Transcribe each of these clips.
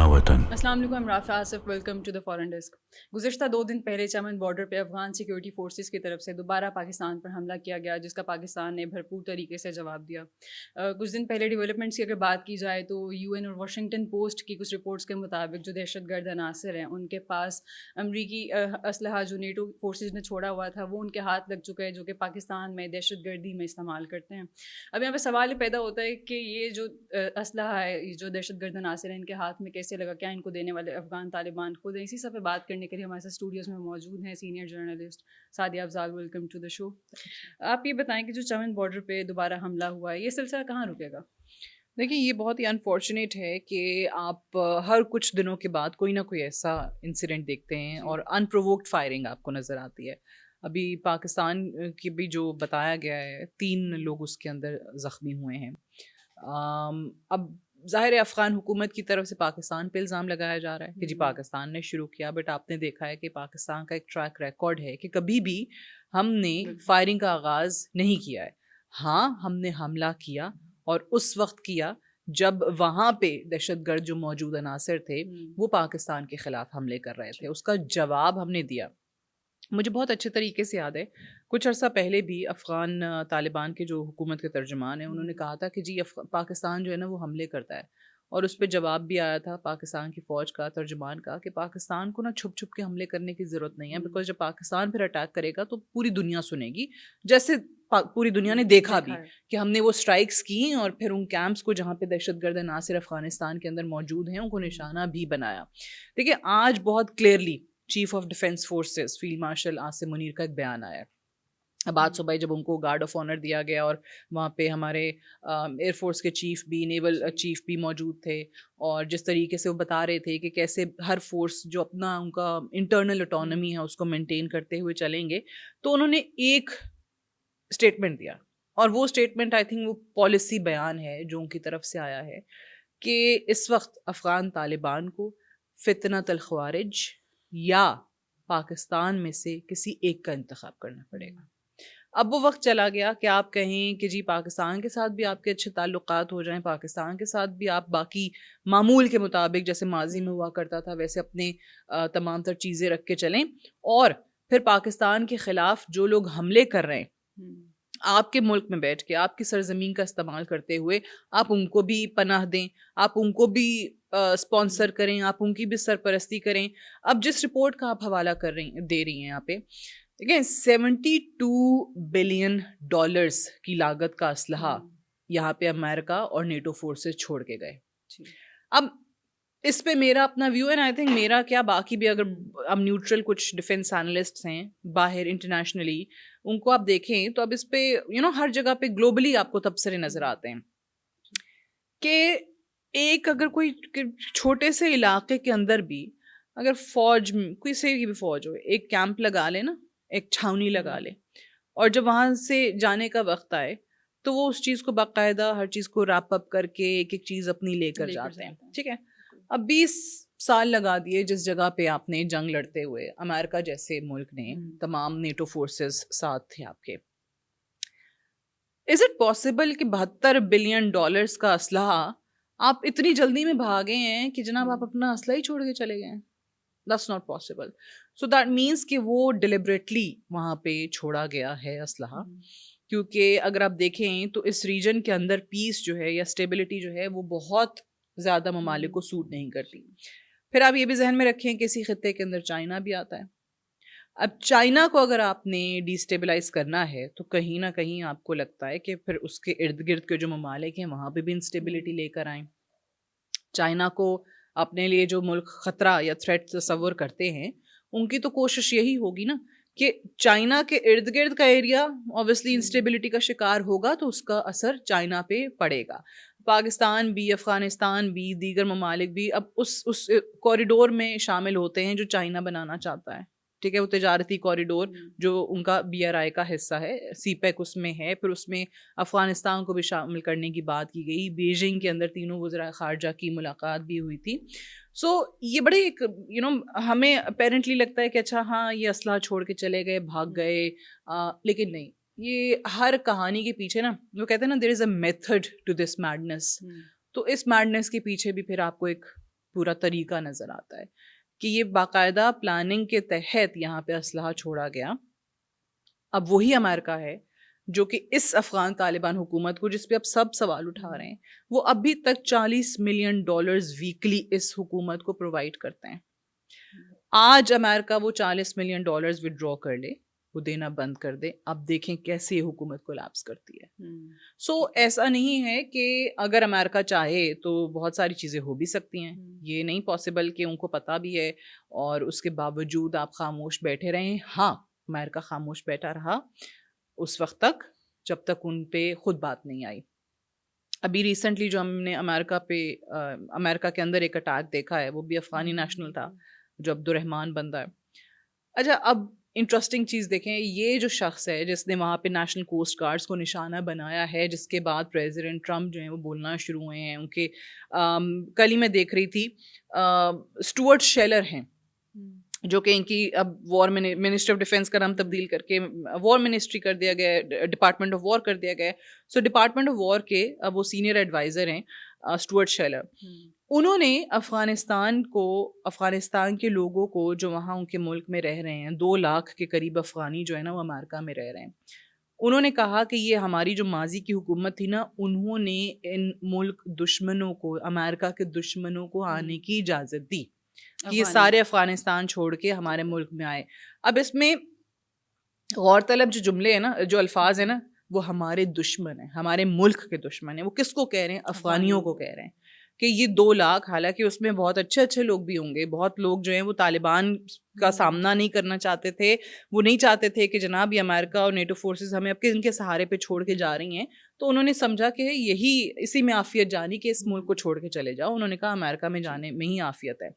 اپنا وطن۔ السلام علیکم، Rafay Asif, welcome to the foreign desk. گزشتہ 2 دن پہلے چمن بارڈر پہ افغان سیکیورٹی فورسز کی طرف سے دوبارہ پاکستان پر حملہ کیا گیا، جس کا پاکستان نے بھرپور طریقے سے جواب دیا۔ کچھ دن پہلے ڈیولپمنٹس کی اگر بات کی جائے تو یو این اور واشنگٹن پوسٹ کی کچھ رپورٹس کے مطابق جو دہشت گرد عناصر ہیں ان کے پاس امریکی اسلحہ جو نیٹو فورسز نے چھوڑا ہوا تھا وہ ان کے ہاتھ لگ چکا ہے، جو کہ پاکستان میں دہشت گردی میں استعمال کرتے ہیں۔ اب یہاں پہ سوال یہ پیدا ہوتا ہے کہ یہ جو اسلحہ ہے، یہ جو دہشت گرد عناصر ہیں، ان کے ہاتھ میں کیسے لگا، کیا ان کو دینے والے افغان طالبان خود ہیں؟ اسی سب پہ بات کرنے کے لیے ہمارے ساتھ اسٹوڈیوز میں موجود ہیں senior journalist Sadia Afzal, welcome to the show. آپ یہ بتائیں کہ جو چمن بارڈر پہ دوبارہ حملہ ہوا ہے، یہ سلسلہ کہاں رکے گا؟ دیکھیں، یہ بہت ہی انفارچونیٹ ہے کہ آپ ہر کچھ دنوں کے بعد کوئی نہ کوئی ایسا انسیڈنٹ دیکھتے ہیں اور انپرووکڈ فائرنگ آپ کو نظر آتی ہے۔ ابھی پاکستان کی بھی جو بتایا گیا ہے 3 لوگ اس کے اندر زخمی ہوئے ہیں۔ اب ظاہر افغان حکومت کی طرف سے پاکستان پہ الزام لگایا جا رہا ہے کہ جی پاکستان نے شروع کیا، بٹ آپ نے دیکھا ہے کہ پاکستان کا ایک ٹریک ریکارڈ ہے کہ کبھی بھی ہم نے فائرنگ کا آغاز نہیں کیا ہے۔ ہاں، ہم نے حملہ کیا اور اس وقت کیا جب وہاں پہ دہشت گرد جو موجود عناصر تھے وہ پاکستان کے خلاف حملے کر رہے تھے، اس کا جواب ہم نے دیا۔ مجھے بہت اچھے طریقے سے یاد ہے کچھ عرصہ پہلے بھی افغان طالبان کے جو حکومت کے ترجمان ہیں انہوں نے کہا تھا کہ جی پاکستان جو ہے نا وہ حملے کرتا ہے، اور اس پہ جواب بھی آیا تھا پاکستان کی فوج کا، ترجمان کا، کہ پاکستان کو نا چھپ چھپ کے حملے کرنے کی ضرورت نہیں ہے، بیکاز جب پاکستان پھر اٹیک کرے گا تو پوری دنیا سنے گی، جیسے پوری دنیا نے دیکھا بھی کہ ہم نے وہ اسٹرائکس کی اور پھر ان کیمپس کو جہاں پہ دہشت گرد عناصر افغانستان کے اندر موجود ہیں ان کو نشانہ بھی بنایا۔ دیکھیے، آج بہت clearly chief of defence forces field marshal Asim Munir کا ایک بیان آیا ہے۔ اب آج صبح جب ان کو گارڈ آف آنر دیا گیا اور وہاں پہ ہمارے ایئر فورس کے چیف بھی، نیول چیف بھی موجود تھے، اور جس طریقے سے وہ بتا رہے تھے کہ کیسے ہر فورس جو اپنا ان کا انٹرنل اٹانومی ہے اس کو مینٹین کرتے ہوئے چلیں گے، تو انہوں نے ایک اسٹیٹمنٹ دیا، اور وہ اسٹیٹمنٹ آئی تھنک وہ پالیسی بیان ہے جو ان کی طرف سے آیا ہے کہ اس وقت افغان طالبان کو فتنۃ الخوارج یا پاکستان میں سے کسی ایک کا انتخاب کرنا پڑے گا۔ اب وہ وقت چلا گیا کہ آپ کہیں کہ جی پاکستان کے ساتھ بھی آپ کے اچھے تعلقات ہو جائیں، پاکستان کے ساتھ بھی آپ باقی معمول کے مطابق جیسے ماضی میں ہوا کرتا تھا ویسے اپنے تمام تر چیزیں رکھ کے چلیں، اور پھر پاکستان کے خلاف جو لوگ حملے کر رہے ہیں آپ کے ملک میں بیٹھ کے آپ کی سرزمین کا استعمال کرتے ہوئے آپ ان کو بھی پناہ دیں، آپ ان کو بھی اسپانسر کریں، آپ ان کی بھی سرپرستی کریں۔ اب جس رپورٹ کا آپ حوالہ دے رہی ہیں یہاں پہ، دیکھیں $72 بلین کی لاگت کا اسلحہ یہاں پہ امریکہ اور نیٹو فورسز چھوڑ کے گئے۔ اب اس پہ میرا اپنا ویو ہے، آئی تھنک میرا کیا باقی بھی اگر اب نیوٹرل کچھ ڈیفینس اینالسٹس ہیں باہر انٹرنیشنلی، ان کو آپ دیکھیں تو اب اس پہ ہر جگہ پہ گلوبلی آپ کو تبصرے نظر آتے ہیں کہ ایک اگر کوئی چھوٹے سے علاقے کے اندر بھی اگر فوج، کوئی سے بھی فوج ہو، ایک کیمپ لگا لے نا، ایک چھاونی لگا لے، اور جب وہاں سے جانے کا وقت آئے تو وہ اس چیز کو باقاعدہ ہر چیز کو ریپ اپ کر کے ایک ایک چیز اپنی لے کر جاتے ہیں، ٹھیک ہے۔ اب 20 سال لگا دیے جس جگہ پہ آپ نے جنگ لڑتے ہوئے، امریکہ جیسے ملک نے، تمام نیٹو فورسز ساتھ تھے آپ کے۔ از اٹ پاسبل کہ $72 بلین کا اسلحہ آپ اتنی جلدی میں بھاگے ہیں کہ جناب آپ اپنا اسلحہ ہی چھوڑ کے چلے گئے ہیں؟ That's not possible. So that means کہ وہ ڈیلیبریٹلی وہاں پہ چھوڑا گیا ہے اسلحہ، کیونکہ اگر آپ دیکھیں تو اس ریجن کے اندر پیس جو ہے یا اسٹیبلٹی جو ہے وہ بہت زیادہ ممالک کو سوٹ نہیں کرتی۔ پھر آپ یہ بھی ذہن میں رکھیں کہ اسی خطے کے اندر چائنا بھی آتا ہے۔ اب چائنا کو اگر آپ نے ڈی اسٹیبلائز کرنا ہے تو کہیں نہ کہیں آپ کو لگتا ہے کہ پھر اس کے ارد گرد کے جو ممالک ہیں وہاں پہ بھی انسٹیبلٹی لے کر آئیں۔ چائنا کو اپنے لیے جو ملک خطرہ یا تھریٹ تصور کرتے ہیں، ان کی تو کوشش یہی ہوگی نا کہ چائنا کے ارد گرد کا ایریا اوبویسلی انسٹیبلٹی کا شکار ہوگا تو اس کا اثر چائنا پہ پڑے گا۔ پاکستان بھی، افغانستان بھی، دیگر ممالک بھی اب اس کوریڈور میں شامل ہوتے ہیں جو چائنا بنانا چاہتا ہے، ٹھیک ہے۔ وہ تجارتی کوریڈور جو ان کا BRI کا حصہ ہے، سی پیک اس میں ہے، پھر اس میں افغانستان کو بھی شامل کرنے کی بات کی گئی، بیجنگ کے اندر تینوں وزراء خارجہ کی ملاقات بھی ہوئی تھی۔ سو یہ بڑے ایک ہمیں اپیرنٹلی لگتا ہے کہ اچھا ہاں یہ اسلحہ چھوڑ کے چلے گئے، بھاگ گئے، لیکن نہیں، یہ ہر کہانی کے پیچھے نا وہ کہتے ہیں نا there is a method to this madness, تو اس میڈنس کے پیچھے بھی پھر آپ کو ایک پورا طریقہ نظر آتا ہے کہ یہ باقاعدہ پلاننگ کے تحت یہاں پہ اسلحہ چھوڑا گیا. اب وہی امریکہ ہے جو کہ اس افغان طالبان حکومت کو، جس پہ اب سب سوال اٹھا رہے ہیں، وہ ابھی تک $40 ملین ویکلی اس حکومت کو پرووائڈ کرتے ہیں. آج امریکہ وہ $40 ملین وڈرا کر لے، وہ دینا بند کر دے، اب دیکھیں کیسے یہ حکومت کولیپس کرتی ہے. سو ایسا نہیں ہے کہ اگر امریکہ چاہے تو بہت ساری چیزیں ہو بھی سکتی ہیں، یہ نہیں پاسبل کہ ان کو پتہ بھی ہے اور اس کے باوجود آپ خاموش بیٹھے رہیں. ہاں، امریکہ خاموش بیٹھا رہا اس وقت تک جب تک ان پہ خود بات نہیں آئی. ابھی ریسنٹلی جو ہم نے امریکہ کے اندر ایک اٹیک دیکھا ہے، وہ بھی افغانی نیشنل تھا جو عبد الرحمان بندہ ہے. اچھا، اب انٹرسٹنگ چیز دیکھیں، یہ جو شخص ہے جس نے وہاں پہ نیشنل کوسٹ گارڈز کو نشانہ بنایا ہے، جس کے بعد پریزیڈنٹ ٹرمپ جو ہیں وہ بولنا شروع ہوئے ہیں. ان کے کل ہی میں دیکھ رہی تھی، اسٹوارٹ شیلر ہیں جو کہ ان کی اب وار منسٹر آف ڈیفینس کا نام تبدیل کر کے وار منسٹری کر دیا گیا ہے، ڈپارٹمنٹ آف وار کر دیا گیا ہے. سو ڈپارٹمنٹ آف وار کے اب وہ سینئر ایڈوائزر ہیں اسٹوارٹ شیلر. انہوں نے افغانستان کے لوگوں کو جو وہاں ان کے ملک میں رہ رہے ہیں، 2 لاکھ کے قریب افغانی جو ہے نا وہ امریکہ میں رہ رہے ہیں، انہوں نے کہا کہ یہ ہماری جو ماضی کی حکومت تھی نا، انہوں نے ان ملک دشمنوں کو، امریکہ کے دشمنوں کو آنے کی اجازت دی کہ یہ سارے افغانستان چھوڑ کے ہمارے ملک میں آئے. اب اس میں غور طلب جو جملے ہیں نا، جو الفاظ ہیں نا، وہ ہمارے دشمن ہیں، ہمارے ملک کے دشمن ہیں. وہ کس کو کہہ رہے ہیں؟ افغانیوں کو کہہ رہے ہیں کہ یہ 2 لاکھ، حالانکہ اس میں بہت اچھے لوگ بھی ہوں گے، بہت لوگ جو ہیں وہ طالبان کا سامنا نہیں کرنا چاہتے تھے، وہ نہیں چاہتے تھے کہ جناب یہ امریکہ اور نیٹو فورسز ہمیں اب ان کے سہارے پہ چھوڑ کے جا رہی ہیں. تو انہوں نے سمجھا کہ اسی میں عافیت جانی کہ اس ملک کو چھوڑ کے چلے جاؤ. انہوں نے کہا امریکہ میں جانے میں ہی عافیت ہے.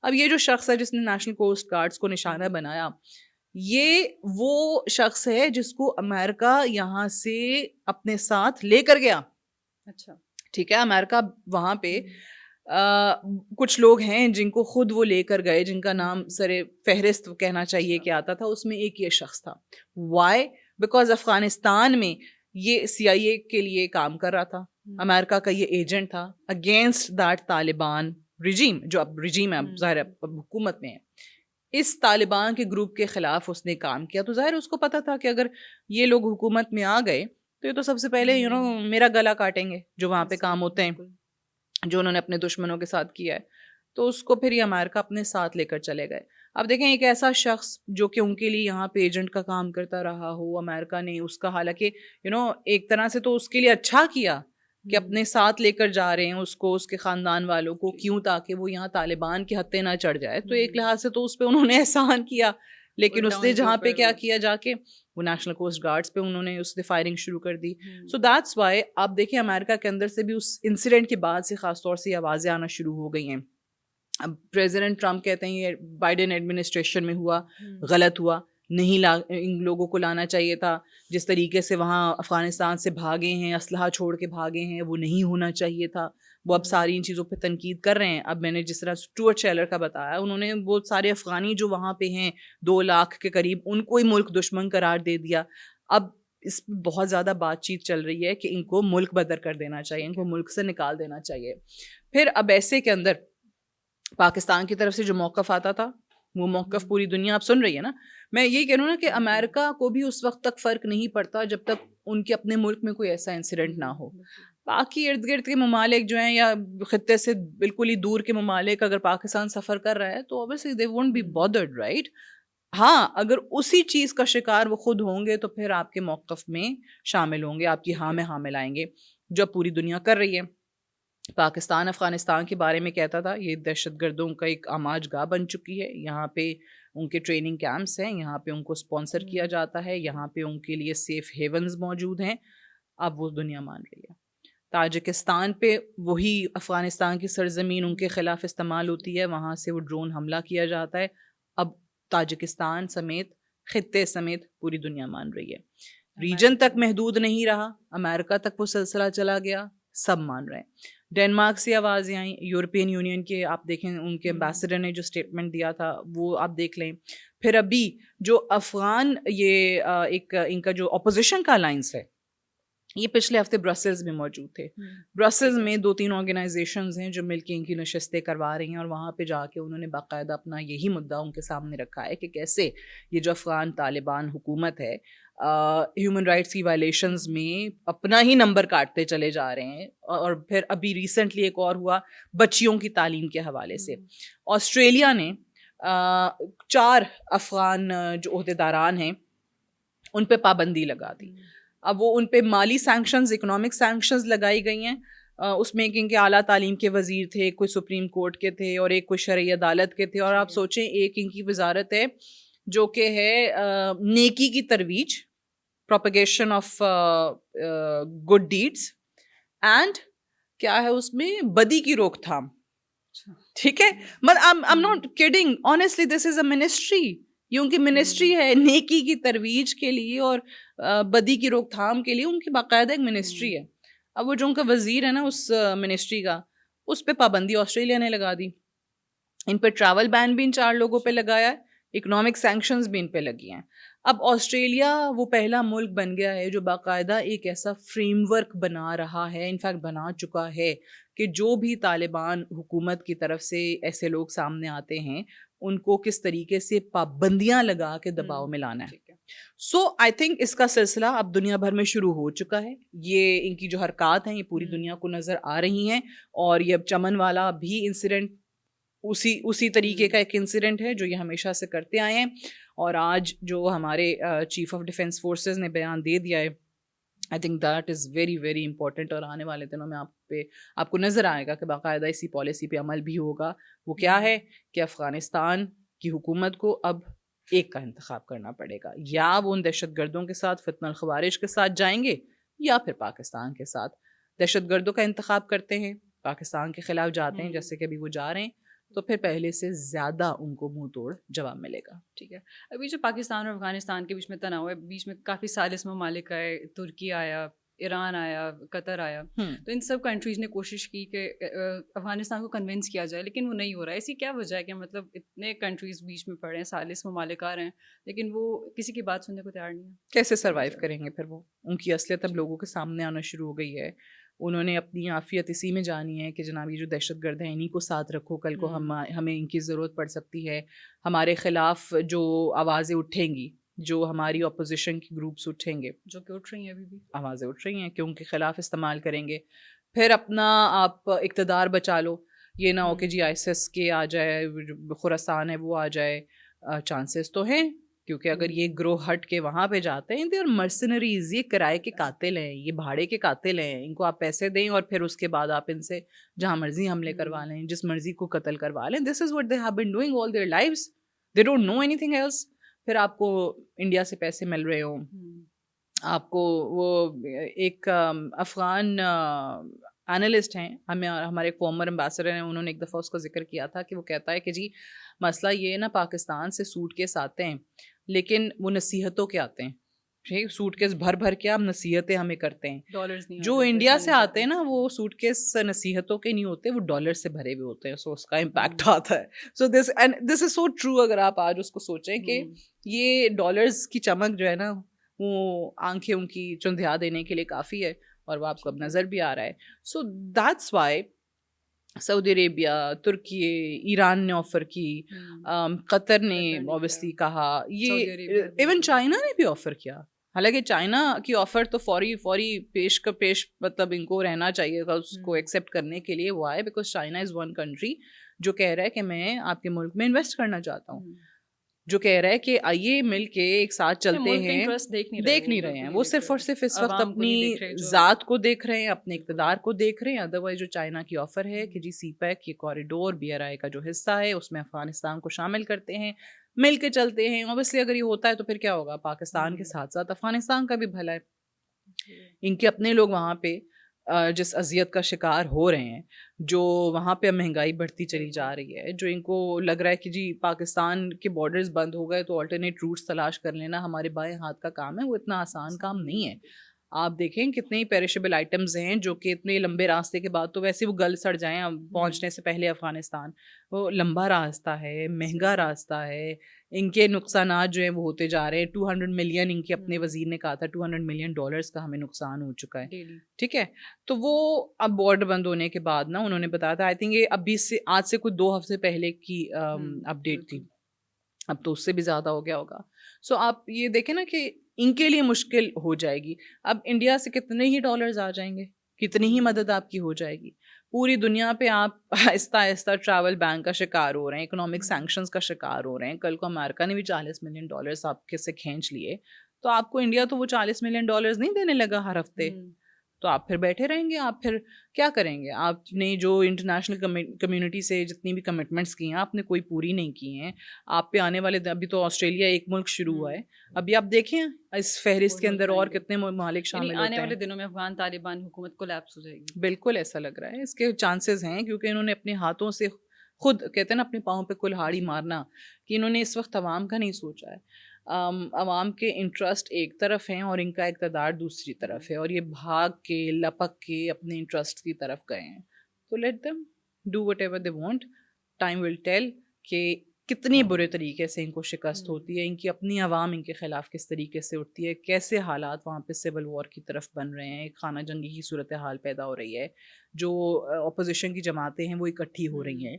اب یہ جو شخص ہے جس نے نیشنل کوسٹ گارڈز کو نشانہ بنایا، یہ وہ شخص ہے جس کو امریکہ یہاں سے اپنے ساتھ لے کر گیا. اچھا، ٹھیک ہے، امریکہ وہاں پہ کچھ لوگ ہیں جن کو خود وہ لے کر گئے، جن کا نام سر فہرست کہنا چاہیے کہ آتا تھا، اس میں ایک یہ شخص تھا. وائی؟ بیکاز افغانستان میں یہ CIA کے لیے کام کر رہا تھا، امریکہ کا یہ ایجنٹ تھا اگینسٹ دیٹ طالبان رجیم، جو اب رجیم ہے، ظاہر حکومت میں ہے. اس طالبان کے گروپ کے خلاف اس نے کام کیا. تو ظاہر اس کو پتا تھا کہ اگر یہ لوگ حکومت میں آ گئے تو یہ تو سب سے پہلے میرا گلا کاٹیں گے، جو وہاں پہ کام ہوتے ہیں، جو انہوں نے اپنے دشمنوں کے ساتھ کیا ہے. تو اس کو پھر یہ امریکہ اپنے ساتھ لے کر چلے گئے. اب دیکھیں، ایک ایسا شخص جو کہ ان کے لیے یہاں پہ ایجنٹ کا کام کرتا رہا ہو، امریکہ نے اس کا، حالانکہ ایک طرح سے تو اس کے لیے اچھا کیا کہ اپنے ساتھ لے کر جا رہے ہیں اس کو، اس کے خاندان والوں کو، کیوں؟ تاکہ وہ یہاں طالبان کے ہتھے نہ چڑھ جائے. تو ایک لحاظ سے تو اس پہ انہوں نے احسان کیا، لیکن اس نے جہاں پہ کیا کیا، جا کے وہ نیشنل کوسٹ گارڈز پہ انہوں نے اس نے فائرنگ شروع کر دی. سو دیٹس وائی آپ دیکھیں امریکہ کے اندر سے بھی اس انسیڈنٹ کے بعد سے خاص طور سے یہ آوازیں آنا شروع ہو گئی ہیں. اب پریزیڈنٹ ٹرمپ کہتے ہیں یہ بائیڈن ایڈمنسٹریشن میں ہوا، غلط ہوا، نہیں ان لوگوں کو لانا چاہیے تھا. جس طریقے سے وہاں افغانستان سے بھاگے ہیں، اسلحہ چھوڑ کے بھاگے ہیں، وہ نہیں ہونا چاہیے تھا. وہ اب ساری ان چیزوں پہ تنقید کر رہے ہیں. اب میں نے جس طرح اسٹوارٹ شیلر کا بتایا، انہوں نے وہ سارے افغانی جو وہاں پہ ہیں 2 لاکھ کے قریب، ان کو ہی ملک دشمن قرار دے دیا. اب اس پہ بہت زیادہ بات چیت چل رہی ہے کہ ان کو ملک بدر کر دینا چاہیے، ان کو ملک سے نکال دینا چاہیے. پھر اب ایسے کے اندر پاکستان کی طرف سے جو موقف آتا تھا، وہ موقف پوری دنیا اب سن رہی ہے نا. میں یہی کہہ رہا ہوں نا کہ امریکہ کو بھی اس وقت تک فرق نہیں پڑتا جب تک ان کے اپنے ملک میں کوئی ایسا انسیڈنٹ نہ ہو. باقی ارد گرد کے ممالک جو ہیں یا خطے سے بالکل ہی دور کے ممالک، اگر پاکستان سفر کر رہا ہے تو obviously they won't be bothered, right؟ ہاں، اگر اسی چیز کا شکار وہ خود ہوں گے تو پھر آپ کے موقف میں شامل ہوں گے، آپ کی ہاں میں ہاں ملائیں گے، جو پوری دنیا کر رہی ہے. پاکستان افغانستان کے بارے میں کہتا تھا یہ دہشت گردوں کا ایک آماج گاہ بن چکی ہے، یہاں پہ ان کے ٹریننگ کیمپس ہیں، یہاں پہ ان کو اسپانسر کیا جاتا ہے، یہاں پہ ان کے لیے سیف ہیونز موجود ہیں. اب وہ دنیا مان رہی ہے. تاجکستان پہ وہی افغانستان کی سرزمین ان کے خلاف استعمال ہوتی ہے، وہاں سے وہ ڈرون حملہ کیا جاتا ہے. اب تاجکستان سمیت، خطے سمیت پوری دنیا مان رہی ہے. ریجن تک محدود نہیں رہا، امریکہ تک وہ سلسلہ چلا گیا، سب مان رہے ہیں. ڈینمارک سے آوازیں آئیں، یورپین یونین کے آپ دیکھیں ان کے ایمبیسڈر نے جو اسٹیٹمنٹ دیا تھا وہ آپ دیکھ لیں. پھر ابھی جو افغان یہ ایک ان کا جو اپوزیشن کا الائنس ہے، یہ پچھلے ہفتے برسلز میں موجود تھے. برسلز میں 2-3 آرگنائزیشنز ہیں جو مل کے ان کی نشستیں کروا رہی ہیں، اور وہاں پہ جا کے انہوں نے باقاعدہ اپنا یہی مدعا ان کے سامنے رکھا ہے کہ کیسے یہ جو افغان طالبان حکومت ہے ہیومن رائٹس کی وائلیشنز میں اپنا ہی نمبر کاٹتے چلے جا رہے ہیں. اور پھر ابھی ریسنٹلی ایک اور ہوا بچیوں کی تعلیم کے حوالے سے. آسٹریلیا نے 4 افغان جو عہدیداران ہیں ان پہ پابندی لگا دی. اب وہ ان پہ مالی سینکشنز، اکنامک سینکشنز لگائی گئی ہیں. اس میں ایک ان کے اعلیٰ تعلیم کے وزیر تھے، کوئی سپریم کورٹ کے تھے، اور ایک کوئی شرعی عدالت کے تھے. اور آپ سوچیں ایک ان کی وزارت ہے جو کہ ہے نیکی کی ترویج، propagation of good deeds, and کیا ہے اس میں بدی کی روک تھام. ٹھیک ہے، مطلب I'm not kidding, honestly this is a ministry. یہ ان کی منسٹری ہے نیکی کی ترویج کے لیے اور بدی کی روک تھام کے لیے. ان کی باقاعدہ ایک منسٹری ہے. اب وہ جو ان کا وزیر ہے نا اس منسٹری کا، اس پہ پابندی آسٹریلیا نے لگا دی. ان پہ ٹریول بین بھی ان 4 لوگوں پہ لگایا ہے، اکنامک سینکشنز بھی ان پہ لگی ہیں. اب آسٹریلیا وہ پہلا ملک بن گیا ہے جو باقاعدہ ایک ایسا فریم ورک بنا رہا ہے، انفیکٹ بنا چکا ہے، کہ جو بھی طالبان حکومت کی طرف سے ایسے لوگ سامنے آتے ہیں ان کو کس طریقے سے پابندیاں لگا کے دباؤ میں لانا ہے. سو آئی تھنک اس کا سلسلہ اب دنیا بھر میں شروع ہو چکا ہے. یہ ان کی جو حرکات ہیں یہ پوری دنیا کو نظر آ رہی ہیں. اور یہ اب چمن والا بھی انسیڈنٹ اسی طریقے کا ایک انسیڈنٹ ہے جو یہ ہمیشہ سے کرتے آئے ہیں. اور آج جو ہمارے چیف آف ڈیفینس فورسز نے بیان دے دیا ہے، I think that is very very important. اور آنے والے دنوں میں آپ کو نظر آئے گا کہ باقاعدہ اسی پالیسی پہ عمل بھی ہوگا. وہ کیا ہے کہ افغانستان کی حکومت کو اب ایک کا انتخاب کرنا پڑے گا. یا وہ ان دہشت گردوں کے ساتھ، فتنہ الخوارج کے ساتھ جائیں گے، یا پھر پاکستان کے ساتھ. دہشت گردوں کا انتخاب کرتے ہیں، پاکستان کے خلاف جاتے ہیں جیسے کہ ابھی وہ جا رہے ہیں، تو پھر پہلے سے زیادہ ان کو منہ توڑ جواب ملے گا. ٹھیک ہے. ابھی جو پاکستان اور افغانستان کے بیچ میں تناؤ ہے، بیچ میں کافی ثالث ممالک آئے، ترکی آیا، ایران آیا، قطر آیا، تو ان سب کنٹریز نے کوشش کی کہ افغانستان کو کنونس کیا جائے، لیکن وہ نہیں ہو رہا ہے. ایسی کیا وجہ ہے کہ مطلب اتنے کنٹریز بیچ میں پڑے ہیں، ثالث ممالک آ رہے ہیں، لیکن وہ کسی کی بات سننے کو تیار نہیں ہے؟ کیسے سروائیو کریں گے پھر وہ؟ ان کی اصلیت اب لوگوں کے سامنے آنا شروع ہو گئی ہے. انہوں نے اپنی عافیت اسی میں جانی ہے کہ جناب یہ جو دہشت گرد ہیں انہی کو ساتھ رکھو، کل کو ہمیں ان کی ضرورت پڑ سکتی ہے. ہمارے خلاف جو آوازیں اٹھیں گی، جو ہماری اپوزیشن کی گروپس اٹھیں گے، جو کہ اٹھ رہی ہیں، ابھی بھی آوازیں اٹھ رہی ہیں کہ ان کے خلاف استعمال کریں گے. پھر اپنا آپ اقتدار بچا لو. یہ نہ ہو کہ جی ISIS کے آ جائے، خراسان ہے وہ آ جائے. چانسز تو ہیں، کیونکہ اگر یہ گروہ ہٹ کے وہاں پہ جاتے ہیں، دے آر مرسنریز، یہ کرائے کے قاتل ہیں، یہ بھاڑے کے قاتل ہیں. ان کو آپ پیسے دیں اور پھر اس کے بعد آپ ان سے جہاں مرضی حملے کروا لیں، جس مرضی کو قتل کروا لیں. This is what they have been doing all their lives, they don't know anything else. پھر آپ کو انڈیا سے پیسے مل رہے ہوں، آپ کو وہ ایک افغان اینالسٹ ہیں، ہمارے ایک فارمر امبیسڈر ہیں، انہوں نے ایک دفعہ اس کا ذکر کیا تھا کہ وہ کہتا ہے کہ جی مسئلہ یہ نا پاکستان سے سوٹ کیس آتے ہیں لیکن وہ نصیحتوں کے آتے ہیں. ٹھیک، سوٹ کیس بھر بھر کے آپ نصیحتیں ہمیں کرتے ہیں. جو انڈیا سے آتے ہیں نا وہ سوٹ کیس نصیحتوں کے نہیں ہوتے، وہ ڈالر سے بھرے ہوئے ہوتے ہیں. سو اس کا امپیکٹ آتا ہے. سو دس از سو ٹرو. اگر آپ آج اس کو سوچیں کہ یہ ڈالرز کی چمک جو ہے نا وہ آنکھیں ان کی چندھیا دینے کے لیے کافی ہے، اور وہ آپ کو اب نظر بھی آ رہا ہے. سو دیٹس وائی سعودی عربیہ، ترکی، ایران نے آفر کی، قطر نے اوبیسلی کہا، یہ ایون چائنا نے بھی آفر کیا. حالانکہ چائنا کی آفر تو فوری پیش مطلب ان کو رہنا چاہیے تھا اس کو ایکسیپٹ کرنے کے لیے. وہ آئے because China is one country جو کہہ رہا ہے کہ میں آپ کے ملک میں انویسٹ کرنا چاہتا ہوں، جو کہہ رہا ہے کہ آئیے مل کے ایک ساتھ چلتے ہیں. دیکھ نہیں رہے ہیں وہ، صرف اور صرف اس وقت اپنی ذات کو دیکھ رہے ہیں، اپنے اقتدار کو دیکھ رہے ہیں. ادروائز جو چائنا کی آفر ہے کہ جی سی پیک، یہ کوریڈور BRI کا جو حصہ ہے اس میں افغانستان کو شامل کرتے ہیں، مل کے چلتے ہیں. اوبیسلی اگر یہ ہوتا ہے تو پھر کیا ہوگا، پاکستان کے ساتھ ساتھ افغانستان کا بھی بھلا ہے. ان کے اپنے لوگ وہاں پہ جس اذیت کا شکار ہو رہے ہیں، جو وہاں پہ مہنگائی بڑھتی چلی جا رہی ہے، جو ان کو لگ رہا ہے کہ جی پاکستان کے بارڈرز بند ہو گئے تو آلٹرنیٹ روٹس تلاش کر لینا ہمارے بائیں ہاتھ کا کام ہے. وہ اتنا آسان کام نہیں ہے. آپ دیکھیں کتنے ہی پیریشیبل آئٹمز ہیں جو کہ اتنے لمبے راستے کے بعد تو ویسے وہ گل سڑ جائیں پہنچنے سے پہلے افغانستان. وہ لمبا راستہ ہے, مہنگا راستہ ہے, ان کے نقصانات جو ہیں وہ ہوتے جا رہے ہیں. 200 ملین ان کے اپنے وزیر نے کہا تھا, $200 ملین کا ہمیں نقصان ہو چکا ہے. ٹھیک ہے, تو وہ اب بارڈر بند ہونے کے بعد نا انہوں نے بتایا تھا, آئی تھنک یہ ابھی سے آج سے کچھ 2 ہفتے پہلے کی اپڈیٹ تھی, اب تو اس سے بھی زیادہ ہو گیا ہوگا. سو آپ یہ دیکھیں نا کہ ان کے لیے مشکل ہو جائے گی. اب انڈیا سے کتنے ہی ڈالرز آ جائیں گے, کتنی ہی مدد آپ کی ہو جائے گی. پوری دنیا پہ آپ آہستہ آہستہ ٹریول بین کا شکار ہو رہے ہیں, اکنامک سینکشنز کا شکار ہو رہے ہیں. کل کو امریکہ نے بھی $40 ملین آپ کے سے کھینچ لیے, تو آپ کو انڈیا تو وہ $40 ملین نہیں دینے لگا ہر ہفتے. تو آپ پھر بیٹھے رہیں گے, آپ پھر کیا کریں گے؟ آپ نے جو انٹرنیشنل کمیونٹی سے جتنی بھی کمٹمنٹس کی ہیں آپ نے کوئی پوری نہیں کی ہیں. آپ پہ آنے والے ابھی تو آسٹریلیا ایک ملک شروع ہوا ہے, ابھی آپ دیکھیں اس فہرست کے اندر اور کتنے ممالک شامل ہوتے ہیں. آنے والے دنوں میں افغان طالبان حکومت کولیپس ہو جائے گی. بالکل ایسا لگ رہا ہے, اس کے چانسز ہیں, کیونکہ انہوں نے اپنے ہاتھوں سے خود کہتے ہیں نا اپنے پاؤں پہ کلہاڑی مارنا, کہ انہوں نے اس وقت عوام کا نہیں سوچا ہے. عوام کے انٹرسٹ ایک طرف ہیں اور ان کا اقتدار دوسری طرف ہے, اور یہ بھاگ کے لپک کے اپنے انٹرسٹ کی طرف گئے ہیں. تو let them do what ever they want. Time will tell کہ کتنی برے طریقے سے ان کو شکست ہوتی ہے, ان کی اپنی عوام ان کے خلاف کس طریقے سے اٹھتی ہے, کیسے حالات وہاں پہ سول وار کی طرف بن رہے ہیں, ایک خانہ جنگی کی صورتحال پیدا ہو رہی ہے. جو اپوزیشن کی جماعتیں ہیں وہ اکٹھی ہو رہی ہیں,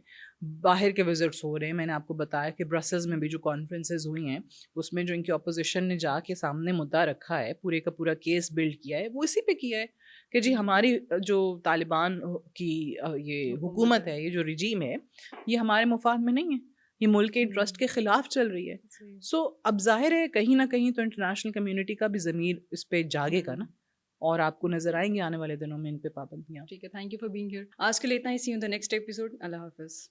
باہر کے وزٹس ہو رہے ہیں. میں نے آپ کو بتایا کہ برسلز میں بھی جو کانفرنسز ہوئی ہیں اس میں جو ان کی اپوزیشن نے جا کے سامنے مدعا رکھا ہے, پورے کا پورا کیس بلڈ کیا ہے, وہ اسی پہ کیا ہے کہ جی ہماری جو طالبان کی یہ حکومت ہے, یہ جو رجیم ہے, یہ ہمارے مفاد میں نہیں ہے, یہ ملک کے انٹرسٹ کے خلاف چل رہی ہے. سو اب ظاہر ہے کہیں نہ کہیں تو انٹرنیشنل کمیونٹی کا بھی ضمیر اس پہ جاگے گا نا, اور آپ کو نظر آئیں گے آنے والے دنوں میں ان پہ پابندیاں. ٹھیک ہے, thank you for being here. آج کے لیے اتنا ہی. See you in the next episode. اللہ حافظ.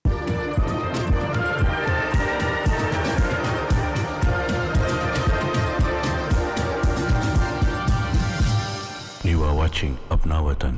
You are watching Apna Watan.